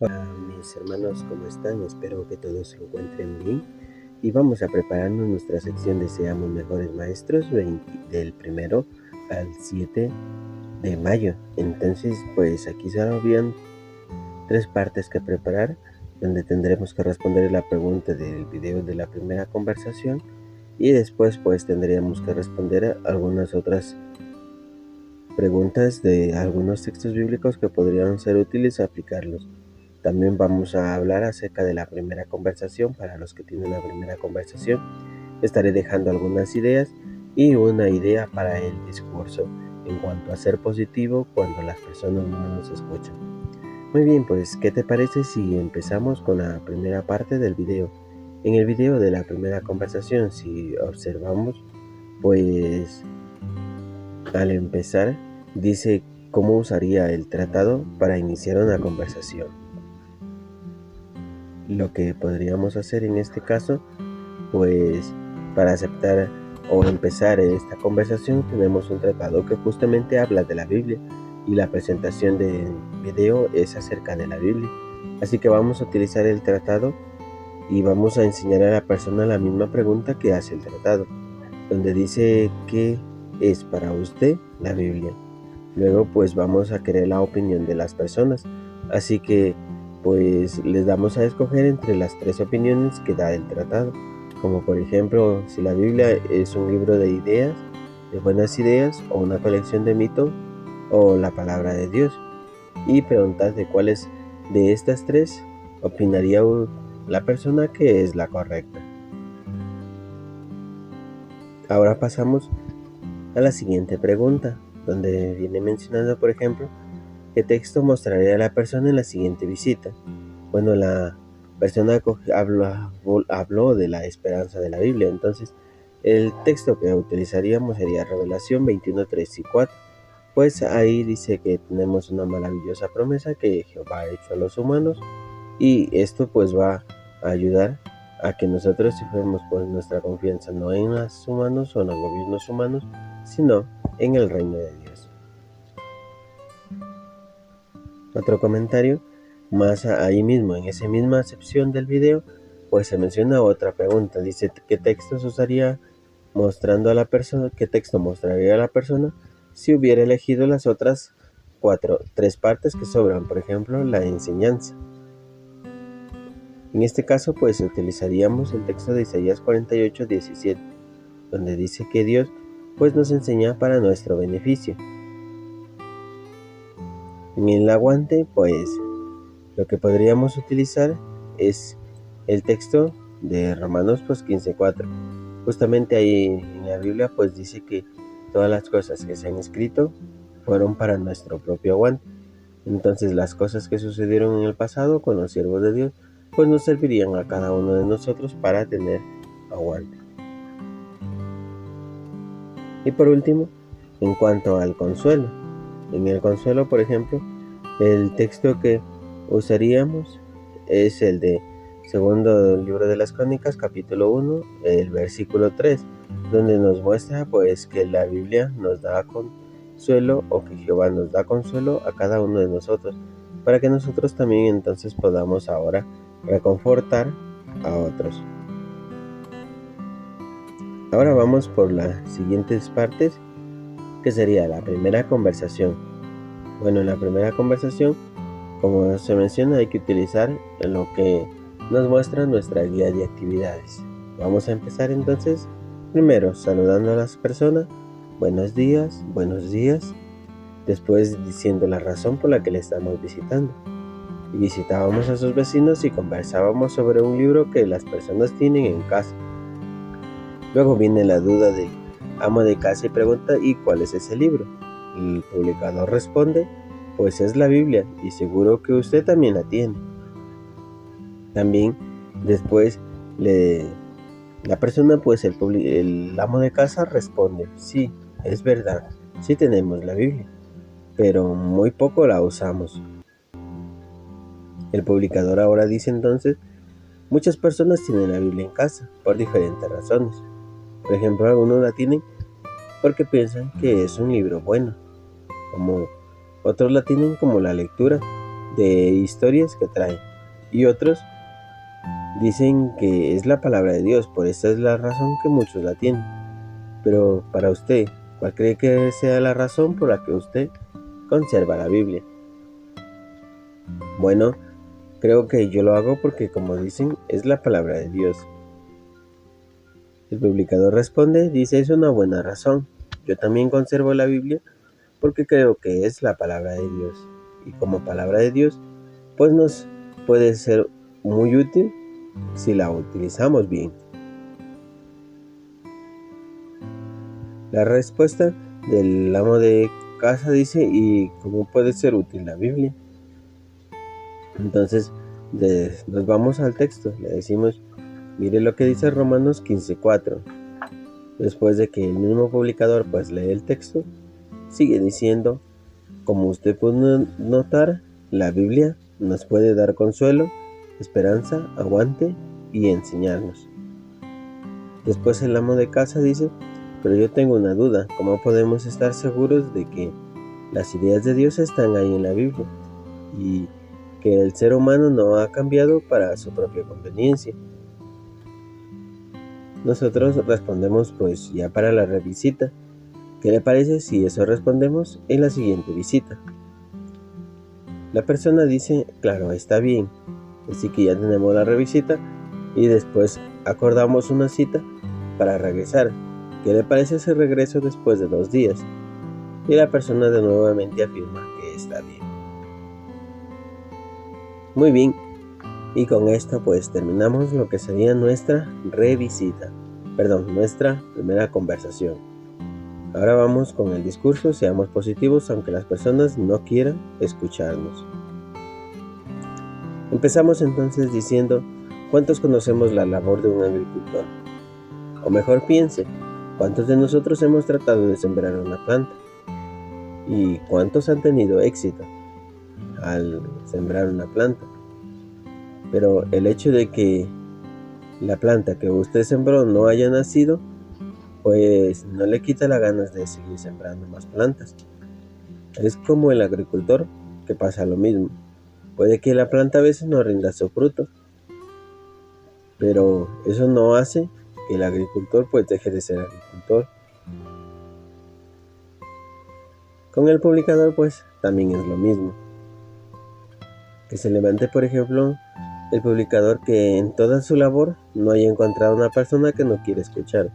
Hola mis hermanos, ¿cómo están? Espero que todos se encuentren bien y vamos a prepararnos nuestra sección de Seamos Mejores Maestros del 1 al 7 de mayo. Entonces, pues aquí solo habían 3 partes que preparar, donde tendremos que responder la pregunta del video de la primera conversación y después pues tendríamos que responder a algunas otras preguntas de algunos textos bíblicos que podrían ser útiles a aplicarlos. También vamos a hablar acerca de la primera conversación. Para los que tienen la primera conversación, estaré dejando algunas ideas y una idea para el discurso en cuanto a ser positivo cuando las personas no nos escuchan. Muy bien, pues ¿qué te parece si empezamos con la primera parte del video? En el video de la primera conversación, si observamos, pues al empezar dice cómo usaría el tratado para iniciar una conversación. Lo que podríamos hacer en este caso, pues para aceptar o empezar esta conversación, tenemos un tratado que justamente habla de la Biblia y la presentación del video es acerca de la Biblia. Así que vamos a utilizar el tratado y vamos a enseñar a la persona la misma pregunta que hace el tratado, donde dice ¿qué es para usted la Biblia? Luego pues vamos a querer la opinión de las personas, así que pues les damos a escoger entre las 3 opiniones que da el tratado, como por ejemplo si la Biblia es un libro de ideas, de buenas ideas, o una colección de mitos, o la palabra de Dios, y preguntar de cuáles de estas 3 opinaría la persona que es la correcta. Ahora pasamos a la siguiente pregunta, donde viene mencionando por ejemplo ¿qué texto mostraré a la persona en la siguiente visita? Bueno, la persona habló de la esperanza de la Biblia, entonces el texto que utilizaríamos sería Revelación 21, 3 y 4. Pues ahí dice que tenemos una maravillosa promesa que Jehová ha hecho a los humanos y esto pues va a ayudar a que nosotros fijemos pues nuestra confianza no en los humanos o en los gobiernos humanos, sino en el reino de Dios. Otro comentario, más ahí mismo, en esa misma sección del video, pues se menciona otra pregunta. Dice, ¿qué textos usaría mostrando a la persona? ¿Qué texto mostraría a la persona si hubiera elegido las otras 3 partes que sobran? Por ejemplo, la enseñanza. En este caso, pues utilizaríamos el texto de Isaías 48, 17, donde dice que Dios pues nos enseña para nuestro beneficio. En el aguante, pues lo que podríamos utilizar es el texto de Romanos pues 15:4. Justamente ahí en la Biblia pues dice que todas las cosas que se han escrito fueron para nuestro propio aguante. Entonces las cosas que sucedieron en el pasado con los siervos de Dios pues nos servirían a cada uno de nosotros para tener aguante. Y por último, en cuanto al consuelo, en el consuelo por ejemplo, el texto que usaríamos es el de segundo libro de las Crónicas, capítulo 1, el versículo 3, donde nos muestra pues que la Biblia nos da consuelo, o que Jehová nos da consuelo a cada uno de nosotros, para que nosotros también entonces podamos ahora reconfortar a otros. Ahora vamos por las siguientes partes, que sería la primera conversación. Bueno, en la primera conversación, como se menciona, hay que utilizar lo que nos muestra nuestra guía de actividades. Vamos a empezar entonces, primero saludando a las personas, buenos días, después diciendo la razón por la que le estamos visitando. Y visitábamos a sus vecinos y conversábamos sobre un libro que las personas tienen en casa. Luego viene la duda del amo de casa y pregunta, ¿y cuál es ese libro? El publicador responde, pues es la Biblia y seguro que usted también la tiene. También después la persona, pues el amo de casa responde, sí, es verdad, sí tenemos la Biblia, pero muy poco la usamos. El publicador ahora dice entonces, muchas personas tienen la Biblia en casa por diferentes razones. Por ejemplo, algunos la tienen porque piensan que es un libro bueno, como otros la tienen como la lectura, de historias que trae. Y otros dicen que es la palabra de Dios, por esta es la razón que muchos la tienen. Pero para usted, ¿cuál cree que sea la razón por la que usted conserva la Biblia? Bueno, creo que yo lo hago porque, como dicen, es la palabra de Dios. El publicador responde, dice, es una buena razón. Yo también conservo la Biblia porque creo que es la palabra de Dios. Y como palabra de Dios, pues nos puede ser muy útil si la utilizamos bien. La respuesta del amo de casa dice, ¿y cómo puede ser útil la Biblia? Entonces nos vamos al texto, le decimos, mire lo que dice Romanos 15:4. Después de que el mismo publicador pues lee el texto, sigue diciendo, como usted puede notar, la Biblia nos puede dar consuelo, esperanza, aguante y enseñarnos. Después el amo de casa dice, pero yo tengo una duda, ¿cómo podemos estar seguros de que las ideas de Dios están ahí en la Biblia y que el ser humano no ha cambiado para su propia conveniencia? Nosotros respondemos pues ya para la revisita. ¿Qué le parece si eso respondemos en la siguiente visita? La persona dice, claro, está bien, así que ya tenemos la revisita y después acordamos una cita para regresar. ¿Qué le parece ese regreso después de 2 días? Y la persona de nuevamente afirma que está bien. Muy bien, y con esto pues terminamos lo que sería nuestra nuestra primera conversación. Ahora vamos con el discurso, seamos positivos aunque las personas no quieran escucharnos. Empezamos entonces diciendo, ¿cuántos conocemos la labor de un agricultor? O mejor piense, ¿cuántos de nosotros hemos tratado de sembrar una planta? ¿Y cuántos han tenido éxito al sembrar una planta? Pero el hecho de que la planta que usted sembró no haya nacido, pues no le quita las ganas de seguir sembrando más plantas. Es como el agricultor, que pasa lo mismo. Puede que la planta a veces no rinda su fruto, pero eso no hace que el agricultor pues deje de ser agricultor. Con el publicador pues también es lo mismo. Que se levante, por ejemplo, el publicador que en toda su labor no haya encontrado una persona que no quiere escuchar.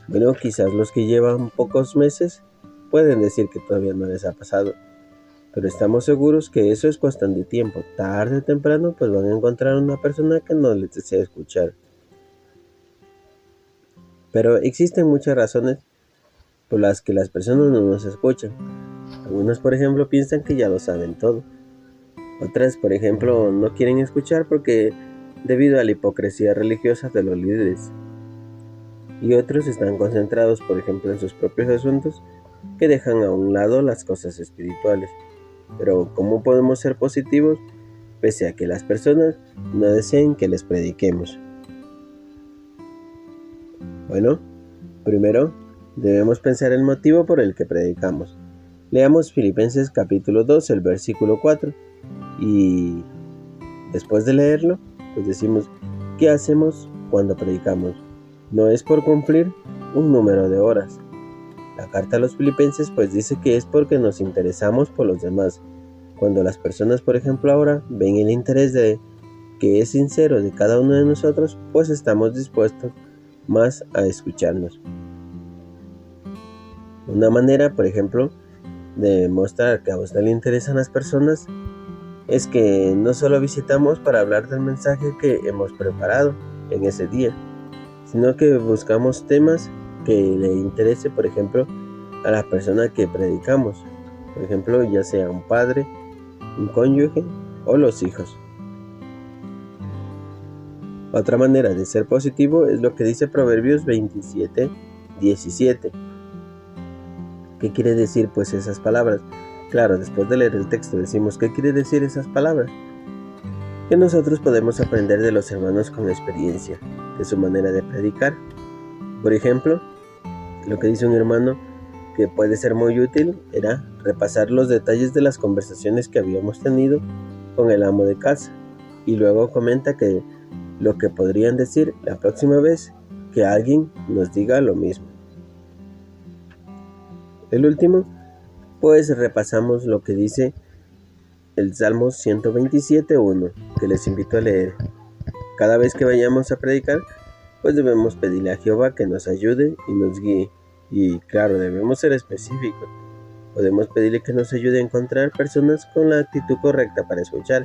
Bueno, quizás los que llevan pocos meses pueden decir que todavía no les ha pasado, pero estamos seguros que eso es cuestión de tiempo. Tarde o temprano pues van a encontrar una persona que no les desea escuchar. Pero existen muchas razones por las que las personas no nos escuchan. Algunos, por ejemplo, piensan que ya lo saben todo. Otras, por ejemplo, no quieren escuchar porque debido a la hipocresía religiosa de los líderes. Y otros están concentrados, por ejemplo, en sus propios asuntos que dejan a un lado las cosas espirituales. Pero ¿cómo podemos ser positivos pese a que las personas no deseen que les prediquemos? Bueno, primero debemos pensar el motivo por el que predicamos. Leamos Filipenses capítulo 2, el versículo 4. Y después de leerlo, pues decimos, ¿qué hacemos cuando predicamos? No es por cumplir un número de horas. La carta a los Filipenses pues dice que es porque nos interesamos por los demás. Cuando las personas, por ejemplo, ahora ven el interés que es sincero de cada uno de nosotros, pues estamos dispuestos más a escucharnos. Una manera, por ejemplo, de mostrar que a usted le interesan las personas es que no solo visitamos para hablar del mensaje que hemos preparado en ese día, sino que buscamos temas que le interese, por ejemplo, a la persona que predicamos, por ejemplo, ya sea un padre, un cónyuge o los hijos. Otra manera de ser positivo es lo que dice Proverbios 27:17. ¿Qué quiere decir pues esas palabras? Claro, después de leer el texto decimos, ¿qué quiere decir esas palabras? Que nosotros podemos aprender de los hermanos con experiencia, de su manera de predicar. Por ejemplo, lo que dice un hermano que puede ser muy útil era repasar los detalles de las conversaciones que habíamos tenido con el amo de casa, y luego comenta que lo que podrían decir la próxima vez que alguien nos diga lo mismo. El último, pues repasamos lo que dice el Salmo 127:1, que les invito a leer. Cada vez que vayamos a predicar, pues debemos pedirle a Jehová que nos ayude y nos guíe. Y claro, debemos ser específicos. Podemos pedirle que nos ayude a encontrar personas con la actitud correcta para escuchar,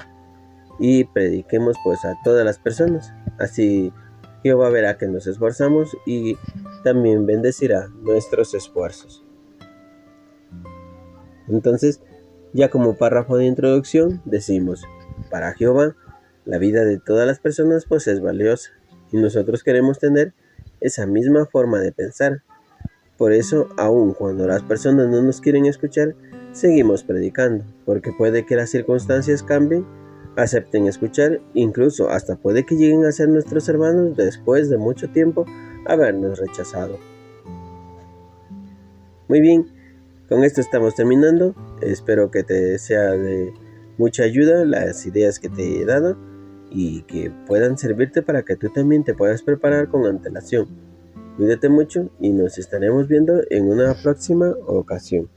y prediquemos pues a todas las personas. Así Jehová verá que nos esforzamos y también bendecirá nuestros esfuerzos. Entonces, ya como párrafo de introducción, decimos: para Jehová, la vida de todas las personas pues es valiosa, y nosotros queremos tener esa misma forma de pensar. Por eso, aun cuando las personas no nos quieren escuchar, seguimos predicando, porque puede que las circunstancias cambien, acepten escuchar, incluso hasta puede que lleguen a ser nuestros hermanos después de mucho tiempo habernos rechazado. Muy bien, con esto estamos terminando. Espero que te sea de mucha ayuda las ideas que te he dado y que puedan servirte para que tú también te puedas preparar con antelación. Cuídate mucho y nos estaremos viendo en una próxima ocasión.